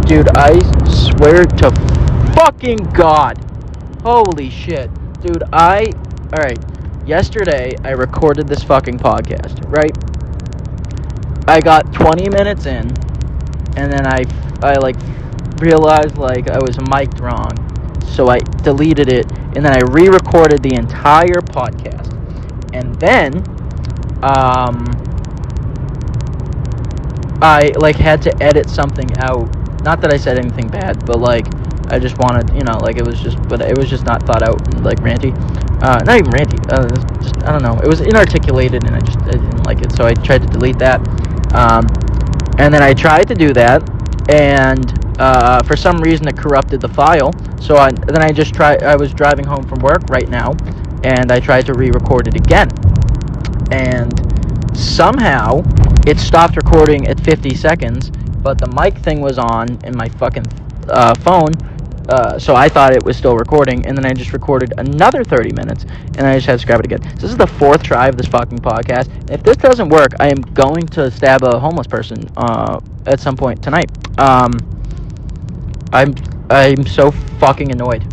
Dude, I swear to fucking God. Holy shit. Dude, alright. Yesterday, I recorded this fucking podcast, right? I got 20 minutes in, and then I realized, I was mic'd wrong. So I deleted it, and then I re-recorded the entire podcast. And then, I, had to edit something out. Not that I said anything bad, but, I just wanted, it was just not thought out, ranty. Not even ranty, just, I don't know. It was inarticulated, and I didn't like it, so I tried to delete that. And then I tried to do that, and, for some reason it corrupted the file, so I was driving home from work right now, and I tried to re-record it again. And somehow it stopped recording at 50 seconds, but the mic thing was on in my fucking phone, so I thought it was still recording, and then I just recorded another 30 minutes, and I just had to scrap it again. So this is the fourth try of this fucking podcast. If this doesn't work, I am going to stab a homeless person at some point tonight. I'm so fucking annoyed.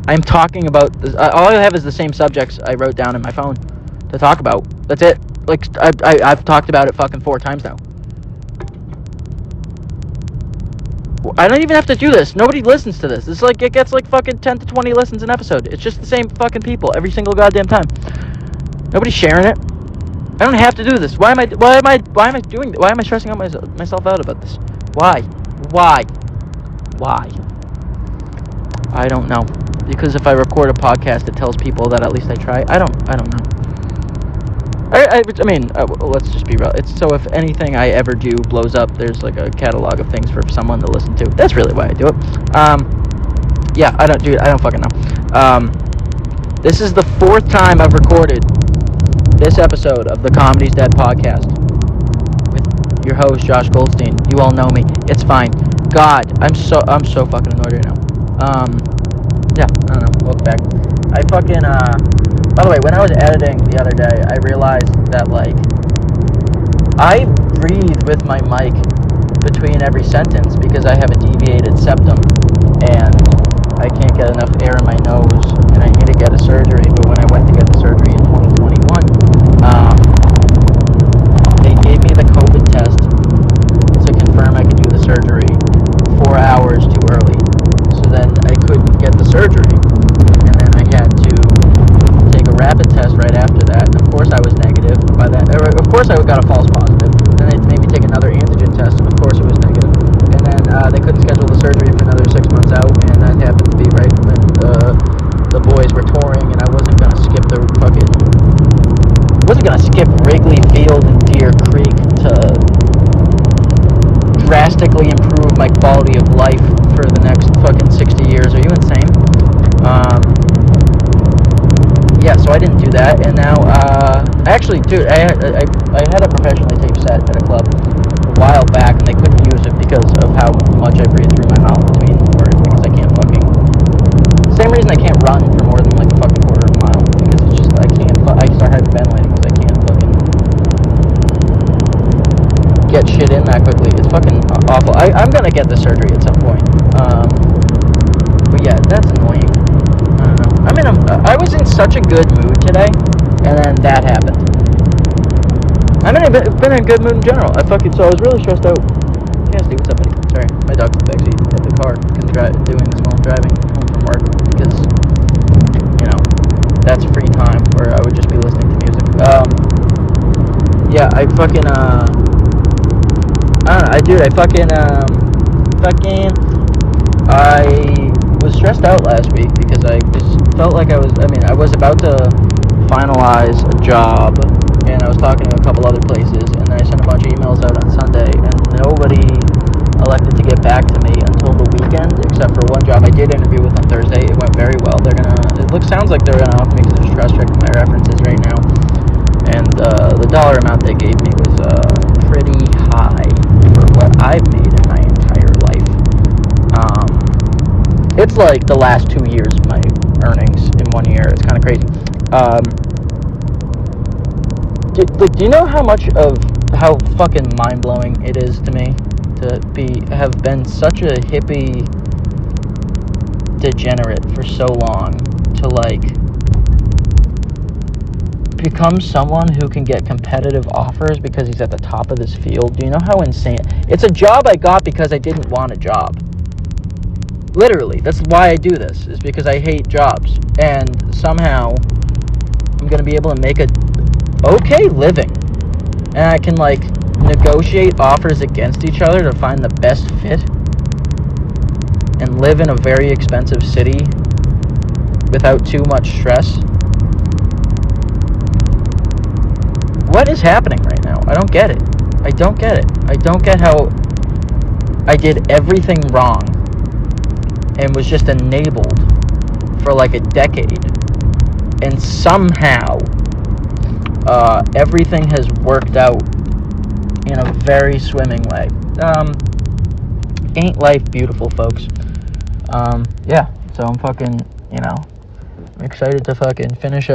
I'm talking about this. All I have is the same subjects I wrote down in my phone to talk about. That's it. I've talked about it fucking 4 times now. I don't even have to do this. Nobody listens to this. It's it gets fucking 10 to 20 listens an episode. It's just the same fucking people every single goddamn time. Nobody's sharing it. I don't have to do this. Why am I doing this? Why am I stressing out myself out about this? Why? I don't know. Because if I record a podcast, it tells people that at least I try. I don't know. I mean, let's just be real. It's so if anything I ever do blows up, there's a catalog of things for someone to listen to. That's really why I do it. Yeah, I don't fucking know. This is the 4th time I've recorded this episode of the Comedy's Dead podcast with your host Josh Goldstein. You all know me. It's fine. God, I'm so fucking annoyed right now. Yeah, I don't know. Welcome back. By the way, when I was editing the other day, I realized that, I breathe with my mic between every sentence because I have a deviated septum, and I can't get enough air in my nose, and I need to get a surgery. But when I went to get the surgery in 2021, they gave me the COVID test to confirm I could do the surgery 4 hours too early. So then I couldn't get the surgery, and then I had to take a rapid test right after that, and of course I was negative by that. Of course I got a false positive. Then they made me take another antigen test, and of course it was negative. And then they couldn't schedule the surgery for another 6 months out, and that happened to be right when the boys were touring, and I wasn't gonna skip Wrigley Field and Deer Creek to drastically improve my quality of life for the next fucking 60 years. Are you insane? Yeah, so I didn't do that, and now, actually, dude, I had a professionally taped set at a club a while back, and they couldn't use it because of how much I breathe through my mouth between words, because I can't same reason I can't run for more than, a fucking quarter of a mile, because it's just, I start hyperventilating because I can't fucking get shit in that quickly. It's fucking awful. I'm gonna get the surgery at some point, but yeah, that's annoying. I don't know. I was in such a good mood today, and then that happened. I've been in a good mood in general. So I was really stressed out. Cassidy, what's up, buddy? Sorry, my dog's in the backseat of the car, doing this while I'm driving home from work, because, that's free time, where I would just be listening to music. Yeah, I fucking, I was stressed out last week because I just felt like I was about to finalize a job, and I was talking to a couple other places, and then I sent a bunch of emails out on Sunday, and nobody elected to get back to me until the weekend, except for one job I did interview with on Thursday. It went very well. Sounds like they're gonna offer me, because they're just cross-checking my references right now, and the dollar amount they gave me was pretty high for what I've made in my entire life. It's like the last 2 years of my earnings in 1 year. It's kind of crazy. Do you know how fucking mind-blowing it is to me to to have been such a hippie degenerate for so long to like become someone who can get competitive offers because he's at the top of this field. Do you know how insane? It's a job I got because I didn't want a job. Literally, that's why I do this, is because I hate jobs. And somehow I'm going to be able to make a okay living. And I can like negotiate offers against each other to find the best fit. And live in a very expensive city without too much stress. What is happening right now? I don't get it. I don't get how I did everything wrong and was just enabled for like a decade. And somehow, everything has worked out in a very swimming way. Ain't life beautiful, folks? Yeah, so I'm fucking, I'm excited to fucking finish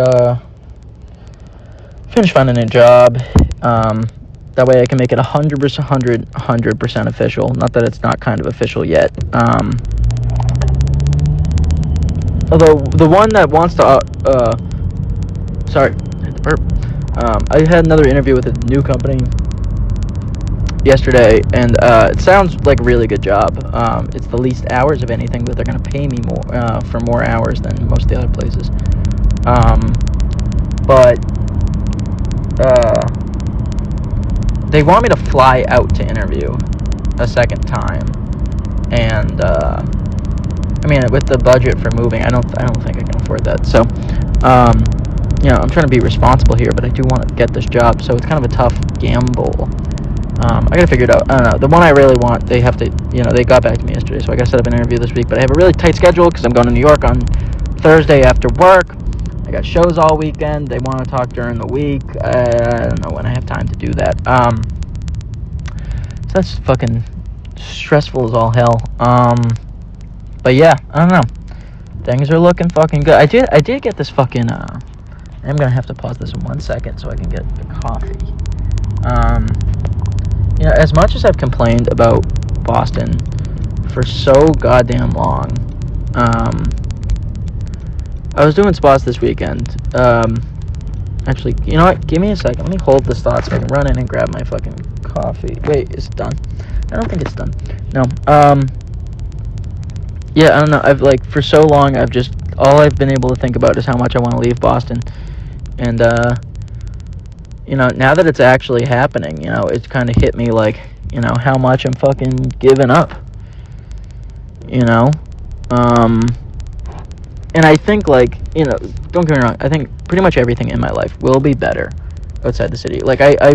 finding a job. That way I can make it 100% official. Not that it's not kind of official yet. Although the one that wants to, sorry, I had to burp. I had another interview with a new company yesterday, and it sounds like a really good job. It's the least hours of anything, but they're going to pay me more for more hours than most of the other places. But they want me to fly out to interview a second time, and I mean, with the budget for moving, I don't think I can afford that. So, I'm trying to be responsible here, but I do want to get this job, so it's kind of a tough gamble. I gotta figure it out. I don't know. The one I really want, they have to, they got back to me yesterday, so I gotta set up an interview this week. But I have a really tight schedule because I'm going to New York on Thursday after work. I got shows all weekend. They want to talk during the week. I don't know when I have time to do that. So that's fucking stressful as all hell. But yeah, I don't know. Things are looking fucking good. I did get this fucking, I'm gonna have to pause this in 1 second so I can get the coffee. As much as I've complained about Boston for so goddamn long, I was doing spots this weekend. Actually, you know what? Give me a second. Let me hold this thought so I can run in and grab my fucking coffee. Wait, it's done. I don't think it's done. No. Yeah, I don't know. I've for so long, all I've been able to think about is how much I want to leave Boston. And, now that it's actually happening, it's kind of hit me how much I'm fucking giving up. And I think, don't get me wrong, I think pretty much everything in my life will be better outside the city. I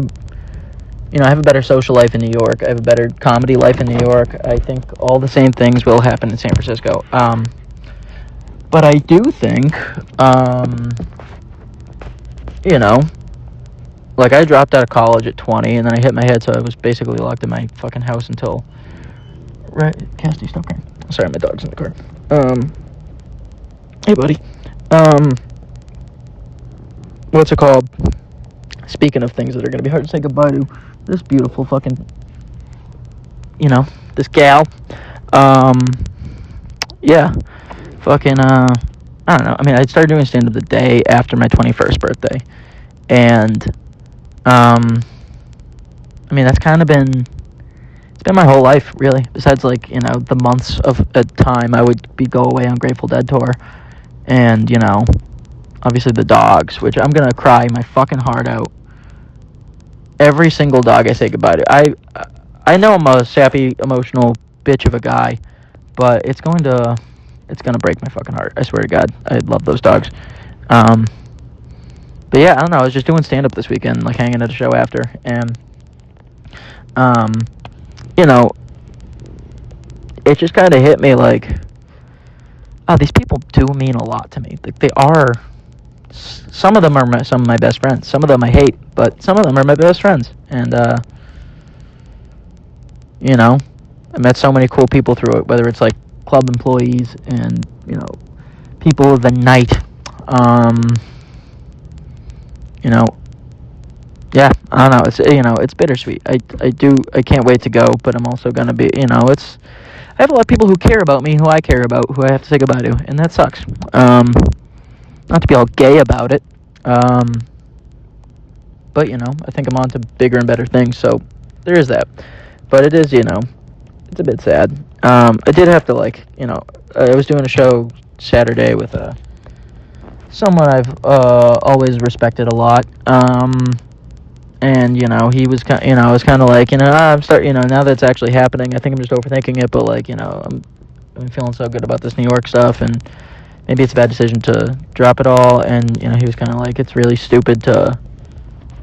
have a better social life in New York. I have a better comedy life in New York. I think all the same things will happen in San Francisco. But I do think, I dropped out of college at 20, and then I hit my head, so I was basically locked in my fucking house until... Right, Cassidy, stop crying. Sorry, my dog's in the car. Hey, buddy. What's it called? Speaking of things that are going to be hard to say goodbye to, this beautiful fucking, this gal. Yeah. Fucking, I don't know. I mean, I started doing stand-up the day after my 21st birthday. And, that's kind of been... It's been my whole life, really. Besides, the months of a time I would go away on Grateful Dead tour. And, obviously the dogs, which I'm going to cry my fucking heart out. Every single dog I say goodbye to. I know I'm a sappy, emotional bitch of a guy, but it's going to break my fucking heart. I swear to God. I love those dogs. But yeah, I don't know. I was just doing stand-up this weekend, hanging at a show after. And, it just kind of hit me these people do mean a lot to me. They are... Some of them are some of my best friends. Some of them I hate, but some of them are my best friends. And, I met so many cool people through it, whether it's, club employees and, people of the night. yeah, I don't know. It's bittersweet. I can't wait to go, but I'm also gonna be, I have a lot of people who care about me, who I care about, who I have to say goodbye to, and that sucks. Not to be all gay about it, but I think I'm on to bigger and better things, so there is that. But it is, it's a bit sad. I did have to I was doing a show Saturday with someone I've always respected a lot. And he was I was kind of like, I'm starting, now that it's actually happening, I think I'm just overthinking it, but I'm feeling so good about this New York stuff, and maybe it's a bad decision to drop it all. And he was kind of like, it's really stupid to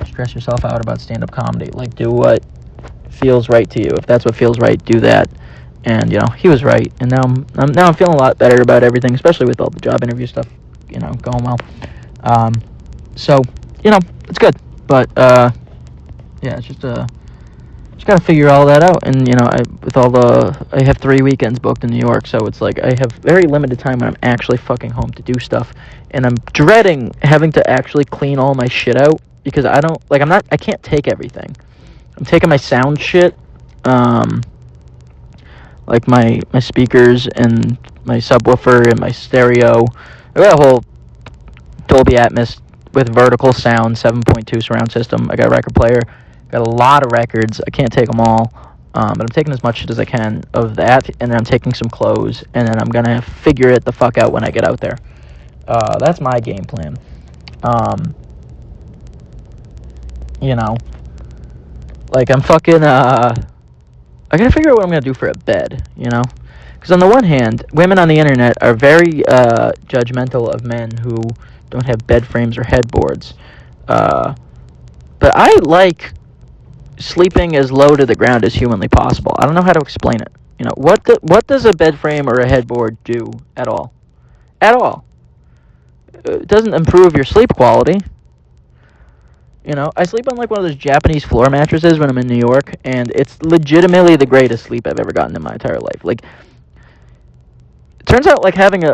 stress yourself out about stand-up comedy. Like, do what feels right to you. If that's what feels right, do that. And he was right. And now I'm feeling a lot better about everything, especially with all the job interview stuff, going well. So it's good. But yeah, it's just gotta figure all that out. And I have 3 weekends booked in New York, so it's like I have very limited time when I'm actually fucking home to do stuff, and I'm dreading having to actually clean all my shit out, because I can't take everything. I'm taking my sound shit, like my speakers and my subwoofer and my stereo. I got a whole Dolby Atmos with vertical sound 7.2 surround system. I got a record player. Got a lot of records. I can't take them all, but I'm taking as much shit as I can of that, and then I'm taking some clothes, and then I'm gonna figure it the fuck out when I get out there. That's my game plan. I'm fucking, I gotta figure out what I'm gonna do for a bed, Because on the one hand, women on the internet are very judgmental of men who don't have bed frames or headboards. But I like sleeping as low to the ground as humanly possible. I don't know how to explain it. What does a bed frame or a headboard do at all? At all. It doesn't improve your sleep quality. I sleep on one of those Japanese floor mattresses when I'm in New York, and it's legitimately the greatest sleep I've ever gotten in my entire life. It turns out having a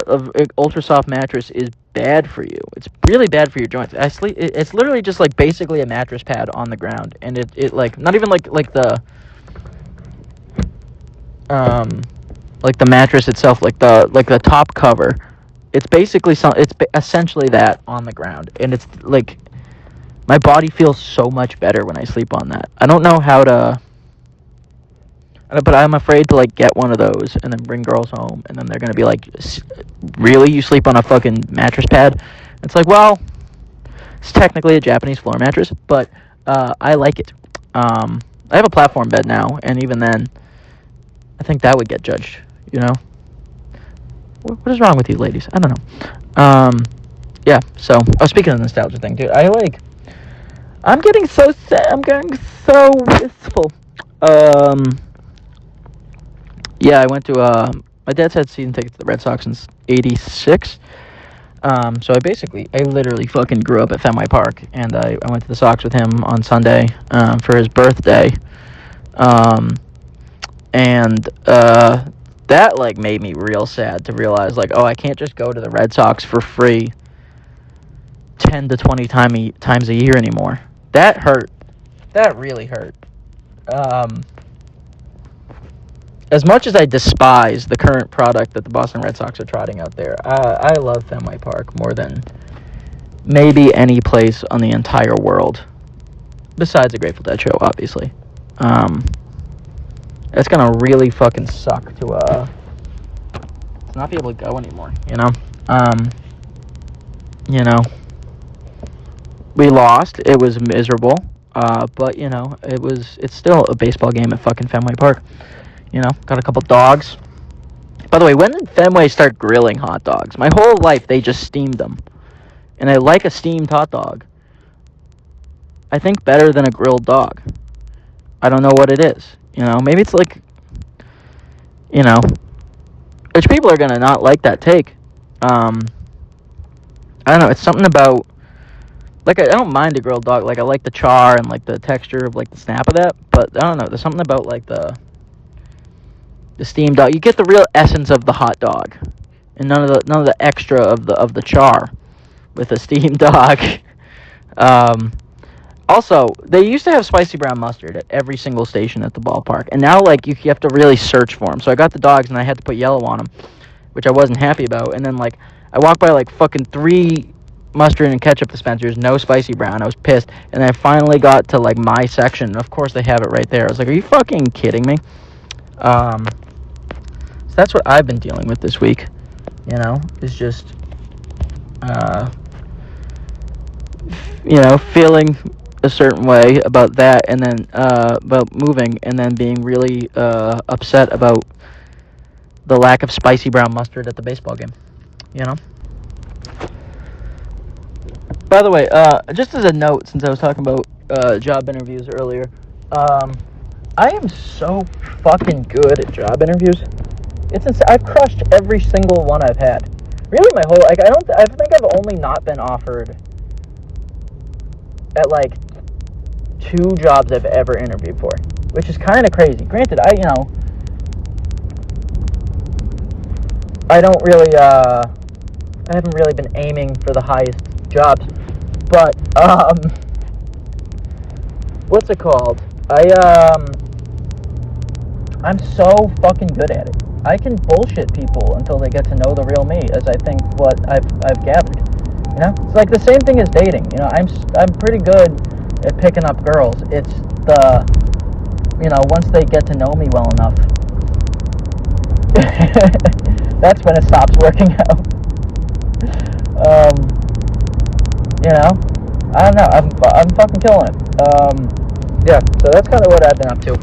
ultra soft mattress is bad for you. It's really bad for your joints. It's literally just basically a mattress pad on the ground, and it not even the mattress itself, the top cover. It's basically essentially that on the ground, and it's my body feels so much better when I sleep on that. I don't know how to, but I'm afraid to get one of those and then bring girls home, and then they're gonna be like, really, you sleep on a fucking mattress pad? It's like, well, it's technically a Japanese floor mattress, but I like it. I have a platform bed now, and even then, I think that would get judged. What is wrong with you ladies? I don't know. Yeah, so, speaking of the nostalgia thing, dude, I'm getting so sad. I'm getting so wistful. Yeah, I went to, my dad's had season tickets to the Red Sox since '86. So I literally fucking grew up at Fenway Park, and I went to the Sox with him on Sunday, for his birthday. And that made me real sad to realize I can't just go to the Red Sox for free 10 to 20 times a year anymore. That hurt. That really hurt. As much as I despise the current product that the Boston Red Sox are trotting out there, I love Fenway Park more than maybe any place on the entire world, besides a Grateful Dead show, obviously. It's gonna really fucking suck to not be able to go anymore, we lost. It was miserable, but it's still a baseball game at fucking Fenway Park. Got a couple dogs. By the way, when did Fenway start grilling hot dogs? My whole life, they just steamed them. And I like a steamed hot dog. I think better than a grilled dog. I don't know what it is. Maybe it's which people are going to not like that take. I don't know. It's something about, I don't mind a grilled dog. I like the char and, the texture of, the snap of that. But, I don't know. There's something about, the steamed dog. You get the real essence of the hot dog, and none of the extra of the char with a steamed dog. Also, they used to have spicy brown mustard at every single station at the ballpark, and now like you have to really search for them. So I got the dogs, and I had to put yellow on them, which I wasn't happy about. And then like I walked by like fucking 3 mustard and ketchup dispensers, no spicy brown. I was pissed, and I finally got to like my section. And of course, they have it right there. I was like, "Are you fucking kidding me?" So that's what I've been dealing with this week. You know, is just feeling a certain way about that, and then about moving, and then being really upset about the lack of spicy brown mustard at the baseball game. You know. By the way, just as a note, since I was talking about job interviews earlier, I am so fucking good at job interviews. It's insane. I've crushed every single one I've had. Really, my whole I think I've only not been offered at like 2 jobs I've ever interviewed for, which is kind of crazy. Granted, I don't really I haven't really been aiming for the highest jobs, but what's it called? I'm so fucking good at it. I can bullshit people until they get to know the real me, as I think what I've gathered. You know, it's like the same thing as dating. You know, I'm pretty good at picking up girls. It's once they get to know me well enough, that's when it stops working out. I don't know. I'm fucking killing it. Yeah. So that's kind of what I've been up to.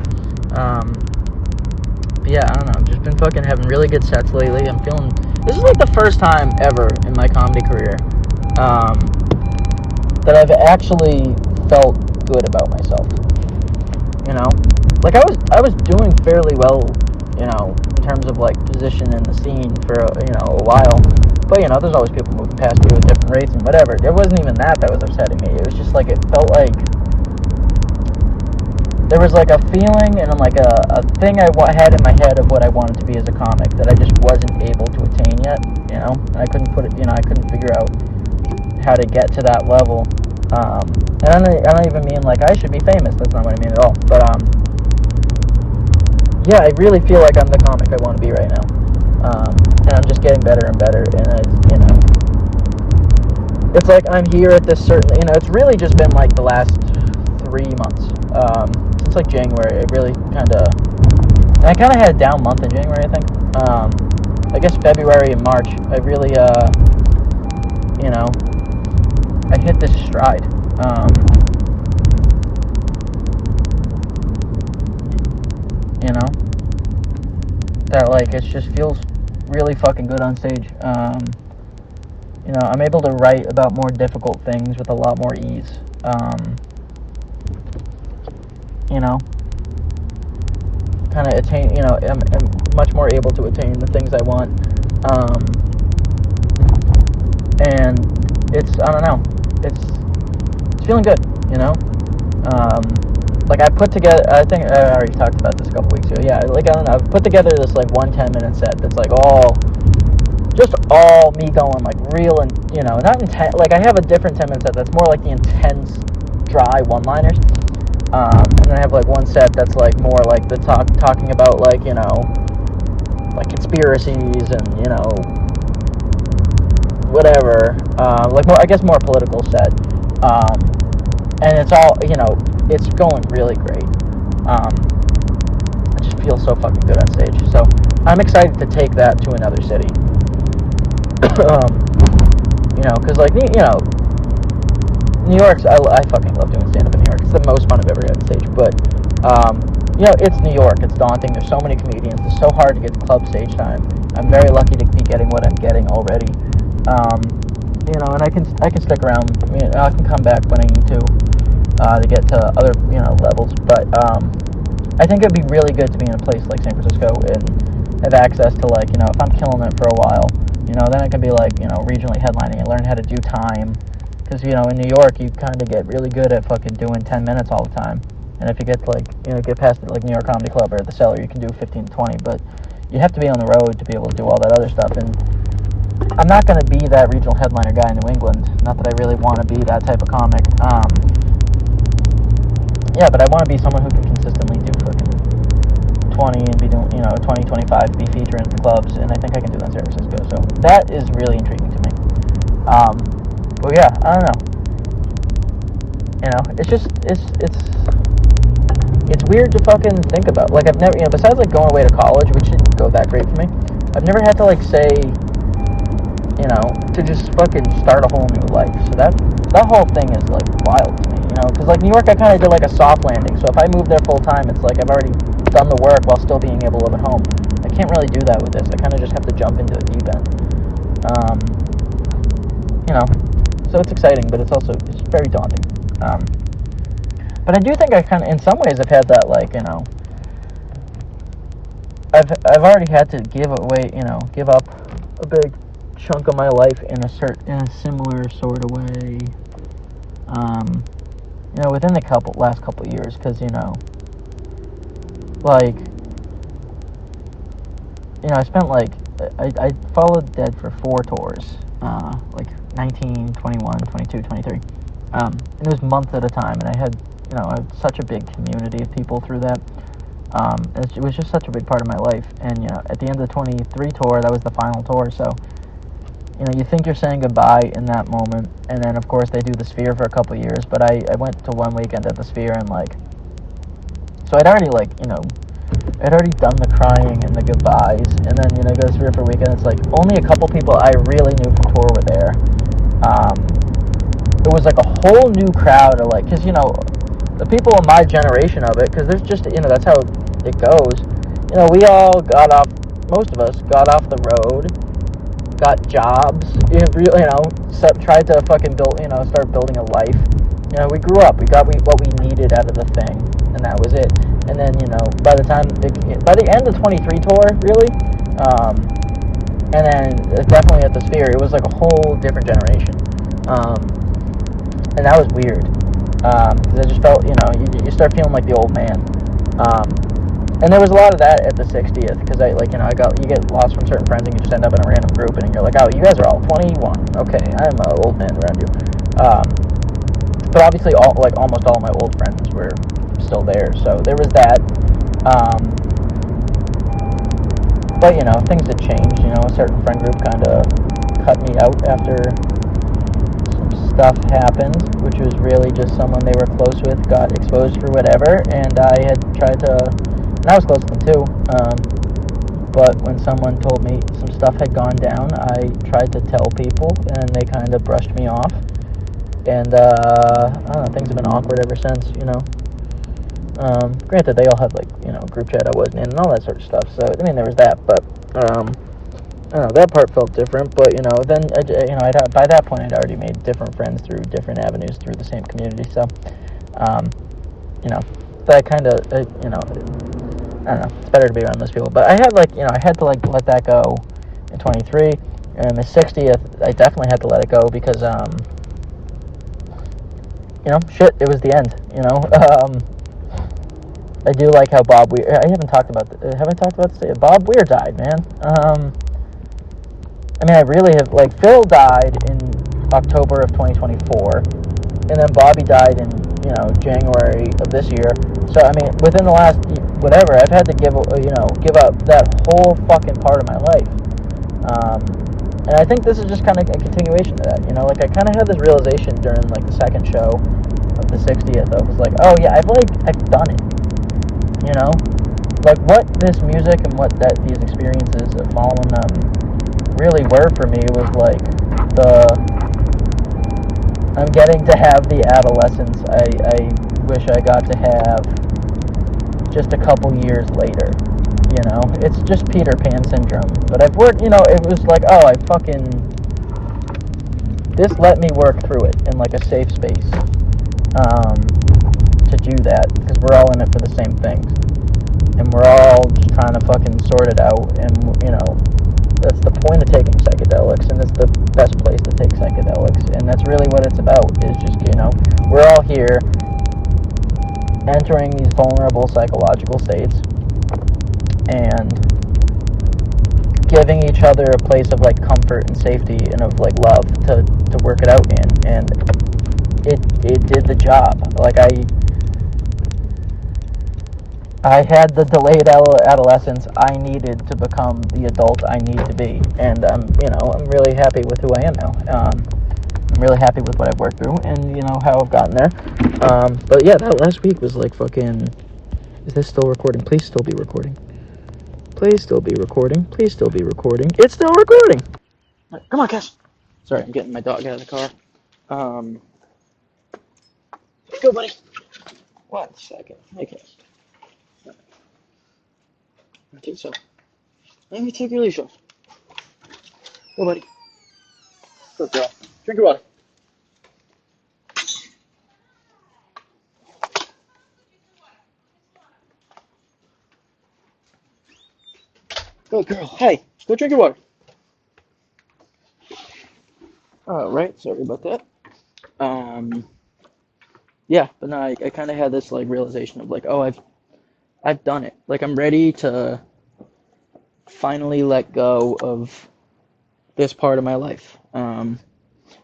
Yeah, I don't know. I've just been fucking having really good sets lately. I'm feeling. This is like the first time ever in my comedy career that I've actually felt good about myself. You know, like I was doing fairly well, in terms of like position in the scene for a while. But there's always people moving past you at different rates and whatever. It wasn't even that was upsetting me. It was just like it felt like there was like a feeling and like a thing I had in my head of what I wanted to be as a comic that I just wasn't able to attain yet. And I couldn't put it. I couldn't figure out how to get to that level. And I don't even mean like I should be famous. That's not what I mean at all. But yeah, I really feel like I'm the comic I want to be right now. And I'm just getting better and better. And it's like I'm here at this certain. It's really just been like the last 3 months. Since like January, I really I kind of had a down month in January, I think. I guess February and March, I really, I hit this stride. That like it just feels really fucking good on stage. I'm able to write about more difficult things with a lot more ease. Kind of attain, I'm much more able to attain the things I want. And I don't know, it's feeling good, like I put together, I think I already talked about this a couple weeks ago, yeah, like I don't know, I've put together this like 1 10-minute set that's like all me going like real and, not intense, like I have a different 10-minute set that's more like the intense, dry one-liners. And then I have like one set that's like more like the talking about like, like conspiracies and, whatever, like more, I guess more political set. And it's all, it's going really great. I just feel so fucking good on stage. So I'm excited to take that to another city. Cause like, New York's, I fucking love doing stand-up in New York. It's the most fun I've ever had on stage. But, it's New York. It's daunting. There's so many comedians. It's so hard to get club stage time. I'm very lucky to be getting what I'm getting already. And I can stick around. I can come back when I need to get to other, levels. But I think it'd be really good to be in a place like San Francisco and have access to, like, if I'm killing it for a while, then I can be, like, regionally headlining and learn how to do time. Because, in New York, you kind of get really good at fucking doing 10 minutes all the time. And if you get, like, get past it, like New York Comedy Club or the Cellar, you can do 15 to 20. But you have to be on the road to be able to do all that other stuff. And I'm not going to be that regional headliner guy in New England. Not that I really want to be that type of comic. Yeah, but I want to be someone who can consistently do fucking 20 and be doing, 20, 25, be featuring at the clubs, and I think I can do that in San Francisco. So that is really intriguing to me. But yeah, I don't know. It's just, it's weird to fucking think about. Like, I've never, besides, like, going away to college, which didn't go that great for me, I've never had to, like, say, to just fucking start a whole new life. So that whole thing is, like, wild to me, because, like, New York, I kind of did, like, a soft landing. So if I moved there full time, it's like I've already done the work while still being able to live at home. I can't really do that with this. I kind of just have to jump into the deep end. So it's exciting, but it's very daunting. But I do think I kind of, in some ways, I've had that, like, I've already had to give up a big chunk of my life in a similar sort of way, within the last couple years, because, like, I spent, like, I followed Dead for 4 tours, like, 19, 21, 22, 23, and it was months at a time, and I had such a big community of people through that. It was just such a big part of my life. And, at the end of the 23 tour, that was the final tour. So, you think you're saying goodbye in that moment. And then, of course, they do the Sphere for a couple years. But I went to one weekend at the Sphere, and, like, so I'd already, like, I'd already done the crying and the goodbyes. And then, go to the Sphere for a weekend. It's like only a couple people I really knew from tour were there. It was like a whole new crowd of, like, because, the people in my generation of it, because there's just, that's how it goes. We all most of us got off the road, got jobs, tried to fucking build, start building a life. We grew up, we got what we needed out of the thing, and that was it. And then, by the end of 23 tour, really, and then definitely at the Sphere, it was like a whole different generation. And that was weird. Because I just felt, you start feeling like the old man. And there was a lot of that at the 60th, because you get lost from certain friends and you just end up in a random group and you're like, oh, you guys are all 21. Okay, I'm an old man around you. But obviously, almost all my old friends were still there, so there was that. But, things had changed. A certain friend group kind of cut me out after stuff happened, which was really just someone they were close with got exposed for whatever, and I had tried to, and I was close to them too, but when someone told me some stuff had gone down, I tried to tell people, and they kind of brushed me off, and, I don't know, things have been awkward ever since, granted, they all had, like, group chat I wasn't in, and all that sort of stuff, so, I mean, there was that, but, I don't know, that part felt different, but, then, by that point, I'd already made different friends through different avenues through the same community, so, that kind of, I don't know, it's better to be around those people, but I had, I had to, let that go in 23, and the 60th, I definitely had to let it go, because, shit, it was the end, I do like how Bob Weir, I haven't talked about, have I talked about this? Bob Weir died, man. I mean, I really have, Phil died in October of 2024, and then Bobby died in, January of this year. So, I mean, within the last, whatever, I've had to give up that whole fucking part of my life. And I think this is just kind of a continuation of that, I kind of had this realization during, the second show of the 60th. I was like, oh, yeah, I've done it, what this music and what these experiences of following them really were for me was I'm getting to have the adolescence I wish I got to have just a couple years later, it's just Peter Pan syndrome, but I've worked, it was like, oh, this let me work through it in a safe space, to do that, because we're all in it for the same things, and we're all just trying to fucking sort it out, and, that's the point of taking psychedelics, and it's the best place to take psychedelics, and that's really what it's about, is just, we're all here, entering these vulnerable psychological states, and giving each other a place of, comfort and safety, and of, love to work it out in, and it did the job. I had the delayed adolescence I needed to become the adult I need to be, and I'm really happy with who I am now. I'm really happy with what I've worked through, and how I've gotten there. But yeah, that last week was like fucking. Is this still recording? Please still be recording. Please still be recording. Please still be recording. It's still recording. Right, come on, Cash. Sorry, I'm getting my dog out of the car. Go, buddy. 1 second. Okay. Okay, so let me take your leash off. Go, buddy. Good girl. Drink your water. Good girl. Hey, go drink your water. All right. Sorry about that. Um, yeah, but no, I kind of had this like realization of like, oh, I've done it. Like I'm ready to finally let go of this part of my life. And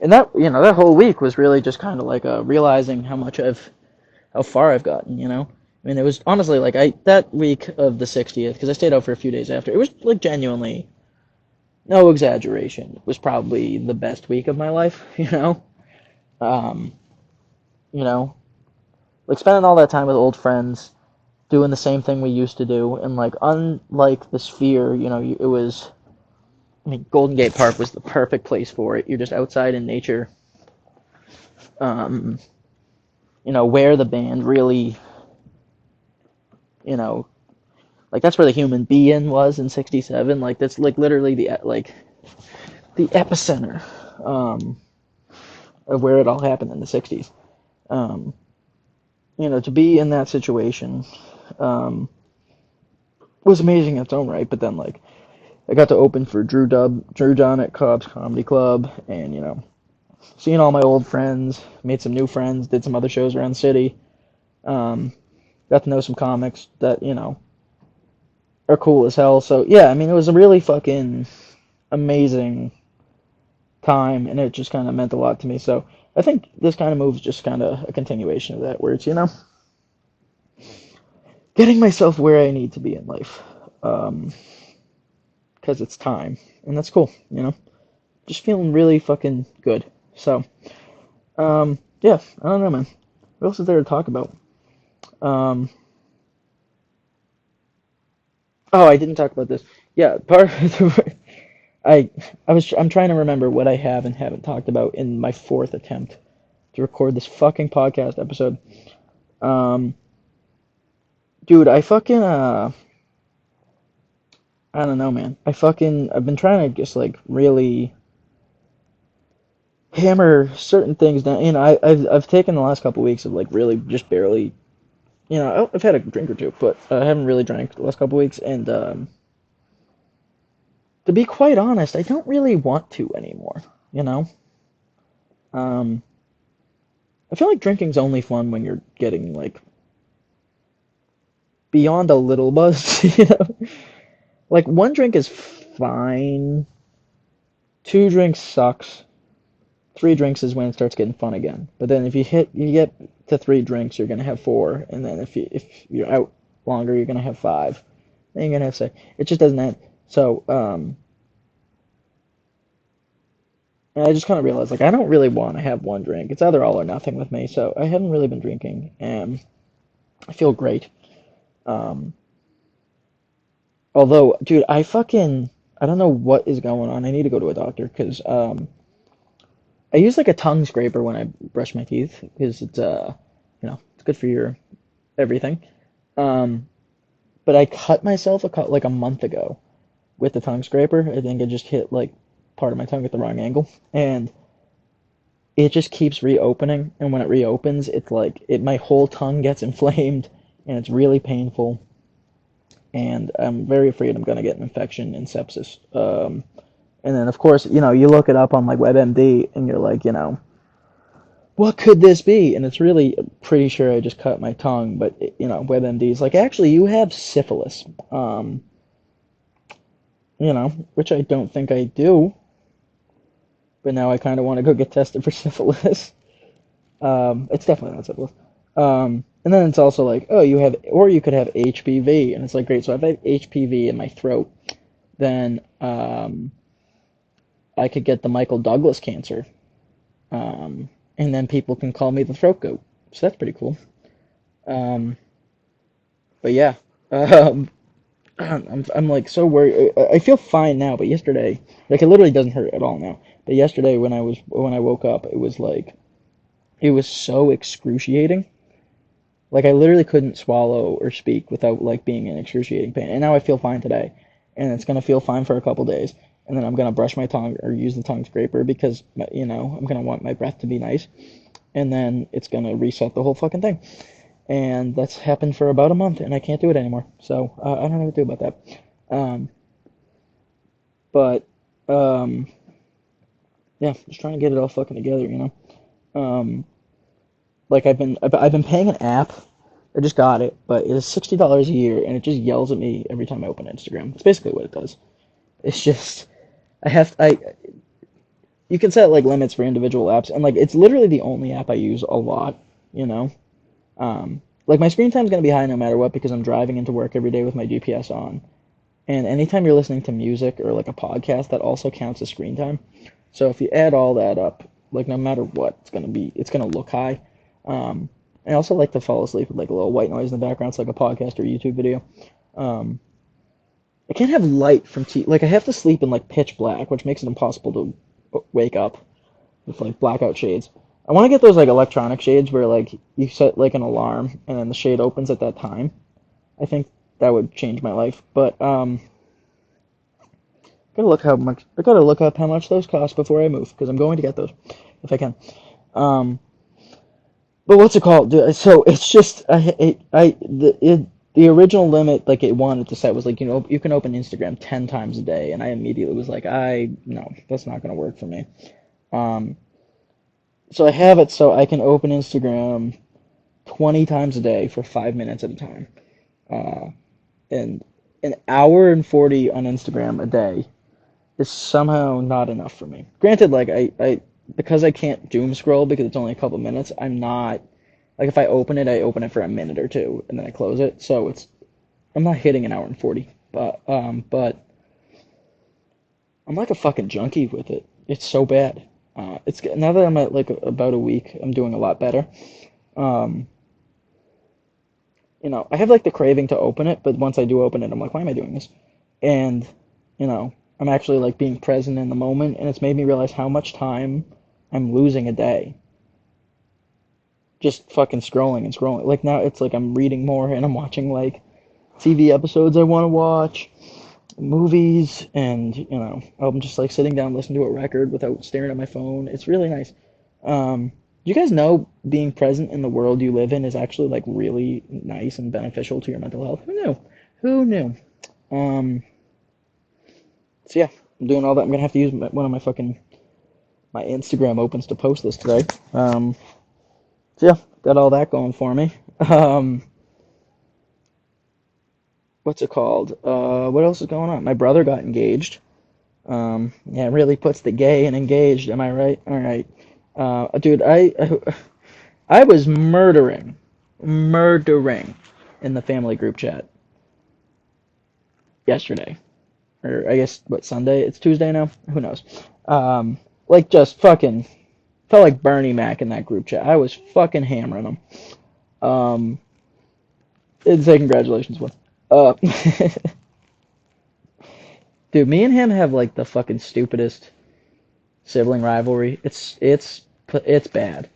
that whole week was really just kind of like realizing how far I've gotten. I mean, it was honestly like that week of the 60th because I stayed out for a few days after. It was like genuinely, no exaggeration, was probably the best week of my life. Um, you know, like spending all that time with old friends, doing the same thing we used to do, and like unlike the Sphere, it was. I mean, Golden Gate Park was the perfect place for it. You're just outside in nature. Um, where the band really, you know, like that's where the Human Being was in '67. Like that's like literally the epicenter of where it all happened in the '60s. Um, to be in that situation um, was amazing in its own right. But then like I got to open for Drew John at Cobb's Comedy Club, and seeing all my old friends, made some new friends, did some other shows around the city. Um, got to know some comics that are cool as hell. So yeah, I mean it was a really fucking amazing time, and it just kind of meant a lot to me. So I think this kind of move is just kind of a continuation of that, where it's getting myself where I need to be in life, because it's time, and that's cool. Just feeling really fucking good. So yeah, I don't know, man. What else is there to talk about? Um, oh, I didn't talk about this. Yeah, part of I'm trying to remember what I have and haven't talked about in my fourth attempt to record this fucking podcast episode. Um, dude, I don't know, man. I've been trying to just like really hammer certain things down. I've taken the last couple weeks of like really just barely, I've had a drink or two, but I haven't really drank the last couple weeks. And to be quite honest, I don't really want to anymore. You know, um, I feel like drinking's only fun when you're getting like beyond a little buzz. Like one drink is fine. Two drinks sucks. Three drinks is when it starts getting fun again. But then if you get to three drinks, you're gonna have four, and then if you're out longer, you're gonna have five. Then you're gonna have six. It just doesn't end. So and I just kind of realized like I don't really want to have one drink. It's either all or nothing with me. So I haven't really been drinking, and I feel great. Um, Although, dude, I don't know what is going on. I need to go to a doctor because I use like a tongue scraper when I brush my teeth because it's good for your everything. Um, but I cut myself like a month ago with the tongue scraper. I think I just hit like part of my tongue at the wrong angle, and it just keeps reopening. And when it reopens, it's like my whole tongue gets inflamed, and it's really painful. And I'm very afraid I'm gonna get an infection and sepsis. And then of course, you look it up on like WebMD, and you're like, what could this be? And it's really pretty sure I just cut my tongue, but WebMD is like, actually, you have syphilis. Which I don't think I do, but now I kind of want to go get tested for syphilis. It's definitely not syphilis. And then it's also like, oh, you could have HPV, and it's like, great. So if I have HPV in my throat, then I could get the Michael Douglas cancer, and then people can call me the throat goat. So that's pretty cool. Um, but yeah, um, I'm like so worried. I feel fine now, but yesterday, like it literally doesn't hurt at all now. But yesterday when I woke up, it was like it was so excruciating. Like I literally couldn't swallow or speak without like being in excruciating pain. And now I feel fine today, and it's gonna feel fine for a couple days. And then I'm gonna brush my tongue or use the tongue scraper because I'm gonna want my breath to be nice. And then it's gonna reset the whole fucking thing. And that's happened for about a month, and I can't do it anymore. So I don't know what to do about that. Um, but um, yeah, just trying to get it all fucking together. Um, like I've been paying an app. I just got it, but it is $60 a year, and it just yells at me every time I open Instagram. That's basically what it does. It's just I you can set like limits for individual apps, and like it's literally the only app I use a lot. You know, like my screen time is gonna be high no matter what because I'm driving into work every day with my GPS on. And anytime you're listening to music or like a podcast, that also counts as screen time. So if you add all that up, like no matter what, it's gonna look high. Um, I also like to fall asleep with like a little white noise in the background, it's like a podcast or a YouTube video. Um, I can't have light from like I have to sleep in like pitch black, which makes it impossible to wake up with like blackout shades. I want to get those like electronic shades where like you set like an alarm and then the shade opens at that time. I think that would change my life. But I gotta look up how much those cost before I move because I'm going to get those if I can. Um, but what's it called? So it's just the original limit like it wanted to set was like you can open Instagram 10 times a day, and I immediately was like I no, that's not gonna work for me. Um, so I have it so I can open Instagram 20 times a day for 5 minutes at a time. Uh, and an hour and 40 on Instagram a day is somehow not enough for me. Granted, like I because I can't doom scroll because it's only a couple minutes, I'm not like if I open it for a minute or two and then I close it. So I'm not hitting an hour and 40. But I'm like a fucking junkie with it. It's so bad. It's now that I'm at like about a week, I'm doing a lot better. Um, I have like the craving to open it, but once I do open it, I'm like, why am I doing this? And, I'm actually like being present in the moment, and it's made me realize how much time I'm losing a day just fucking scrolling and scrolling. Like now it's like I'm reading more and I'm watching like TV episodes I want to watch, movies, and, I'm just like sitting down listening to a record without staring at my phone. It's really nice. Do you guys know being present in the world you live in is actually like really nice and beneficial to your mental health? Who knew? Who knew? Um, so yeah, I'm doing all that. I'm gonna have to use one of my Instagram opens to post this today. So yeah, got all that going for me. Um, what's it called? What else is going on? My brother got engaged. Yeah, it really puts the gay and engaged. Am I right? All right. Dude, I was murdering in the family group chat yesterday. Or I guess what Sunday? It's Tuesday now. Who knows? Like just fucking felt like Bernie Mac in that group chat. I was fucking hammering them. Um, it's a congratulations one. Uh, dude, me and him have like the fucking stupidest sibling rivalry. It's bad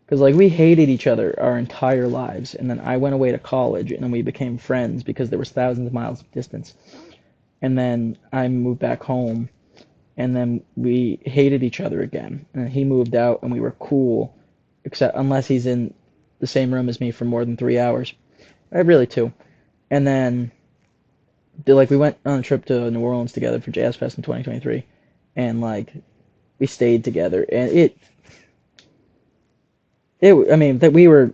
because like we hated each other our entire lives, and then I went away to college, and then we became friends because there was thousands of miles of distance. And then I moved back home, and then we hated each other again. And he moved out, and we were cool, except unless he's in the same room as me for more than 3 hours. Really two. And then like we went on a trip to New Orleans together for Jazz Fest in 2023, and like we stayed together, and I mean that we were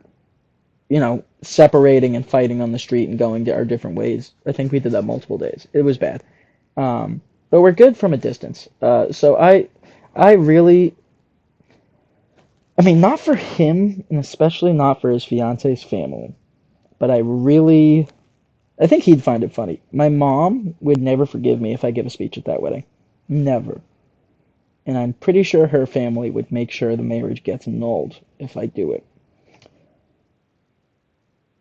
separating and fighting on the street and going our different ways. I think we did that multiple days. It was bad. But we're good from a distance. So I really, I mean, not for him, and especially not for his fiance's family. but I think he'd find it funny. My mom would never forgive me if I give a speech at that wedding. Never. And I'm pretty sure her family would make sure the marriage gets annulled if I do it.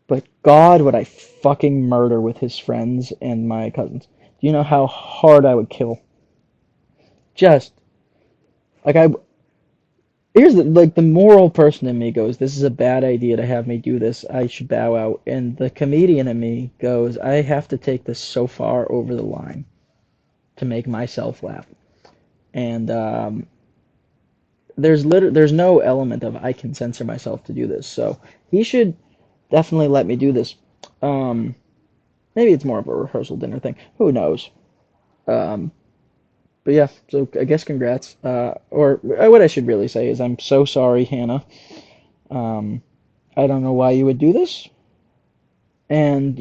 But God, would I fucking murder with his friends and my cousins. Do you know how hard I would kill? Just like I here's the moral person in me goes, this is a bad idea to have me do this. I should bow out. And the comedian in me goes, I have to take this so far over the line to make myself laugh. And there's no element of I can censor myself to do this. So he should definitely let me do this. Um, Maybe it's more of a rehearsal dinner thing. Who knows? Um, but yeah, so I guess congrats. Or what I should really say is I'm so sorry, Hannah. Um, I don't know why you would do this, and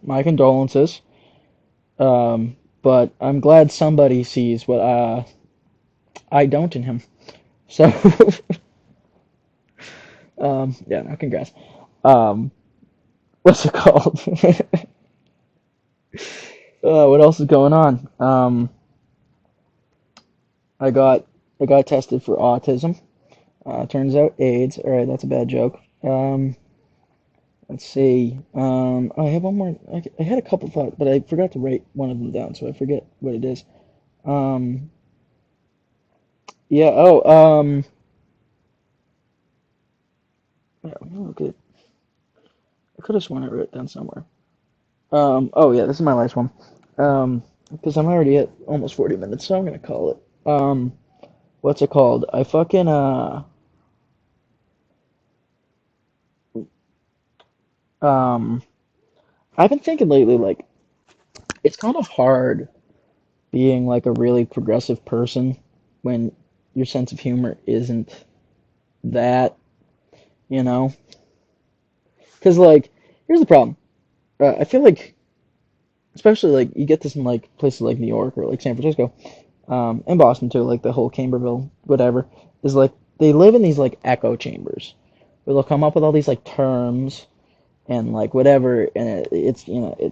my condolences. But I'm glad somebody sees what I don't in him. So, yeah, no, congrats. Um, what's it called? What else is going on? I got I got tested for autism. Turns out AIDS. All right, that's a bad joke. Let's see. I have one more. I had a couple thoughts, but I forgot to write one of them down, so I forget what it is. Um, yeah. Yeah, okay. I could have sworn I wrote it down somewhere. Oh yeah, this is my last one. Because I'm already at almost 40 minutes, so I'm gonna call it. What's it called? I fucking um, I've been thinking lately, like it's kind of hard being like a really progressive person when your sense of humor isn't that, you know? Because like, here's the problem. I feel like, especially like you get this in like places like New York or like San Francisco, and Boston too, like the whole Camberville, whatever, is like they live in these like echo chambers where they'll come up with all these like terms and like whatever, and it's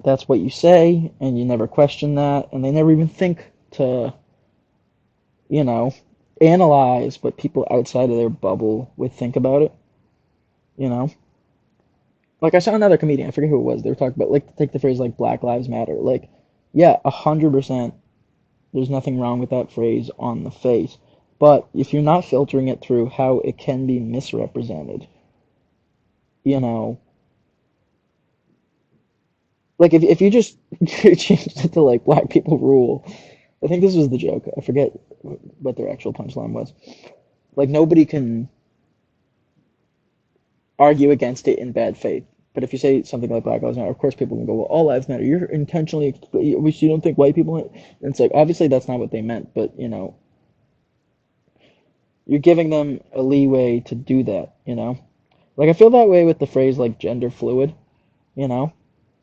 that's what you say, and you never question that, and they never even think to you know analyze what people outside of their bubble would think about it. You know, like I saw another comedian, I forget who it was. They were talking about like take the phrase like Black Lives Matter. Like, yeah, 100%. There's nothing wrong with that phrase on the face. But if you're not filtering it through how it can be misrepresented, you know, like if you just changed it to like black people rule, I think this was the joke. I forget what their actual punchline was. Like nobody can argue against it in bad faith. But if you say something like Black Lives Matter, of course people can go, well, all lives matter. You're intentionally, which you don't think white people. And it's like obviously that's not what they meant, but you're giving them a leeway to do that. Like I feel that way with the phrase like gender fluid. You know,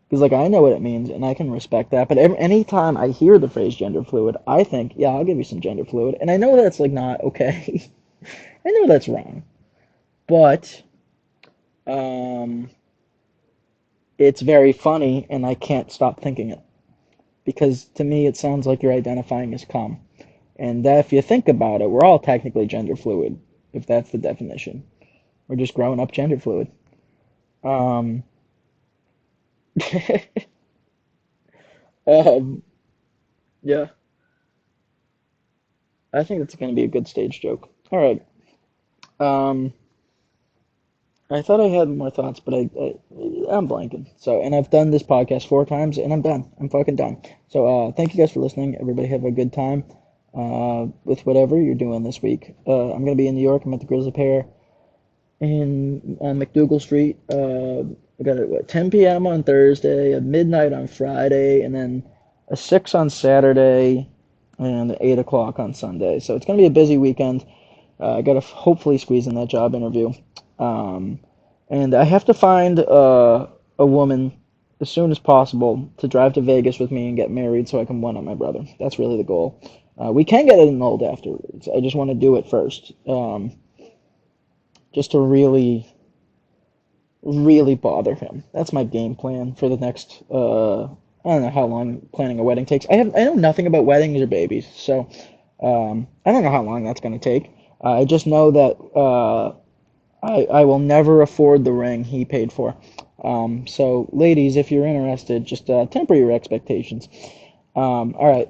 because like I know what it means and I can respect that. But anytime I hear the phrase gender fluid, I think, yeah, I'll give you some gender fluid, and I know that's like not okay. I know that's wrong, but um, it's very funny, and I can't stop thinking it because to me it sounds like you're identifying as cum, and that if you think about it, we're all technically gender fluid if that's the definition. We're just growing up gender fluid. Um, um, yeah, I think it's going to be a good stage joke. All right. Um, I thought I had more thoughts, but I'm blanking. So, and I've done this podcast 4 times, and I'm done. I'm fucking done. So, thank you guys for listening. Everybody have a good time with whatever you're doing this week. I'm gonna be in New York. I'm at the Grizzly Pear in on McDougal Street. I got it what 10 p.m. on Thursday, at midnight on Friday, and then a 6 on Saturday, and 8 o'clock on Sunday. So it's gonna be a busy weekend. I got to hopefully squeeze in that job interview. Um, and I have to find a woman as soon as possible to drive to Vegas with me and get married so I can one up my brother. That's really the goal. We can get it annulled afterwards. I just want to do it first. Just to really really bother him. That's my game plan for the next I don't know how long planning a wedding takes. I know nothing about weddings or babies, so I don't know how long that's going to take. I just know that I will never afford the ring he paid for. So ladies, if you're interested, just temper your expectations. All right.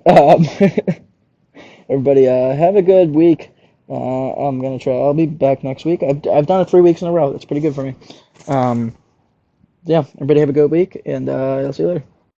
Everybody, have a good week. I'm gonna try. I'll be back next week. I've done it 3 weeks in a row. That's pretty good for me. Um, yeah, everybody have a good week, and I'll see you later.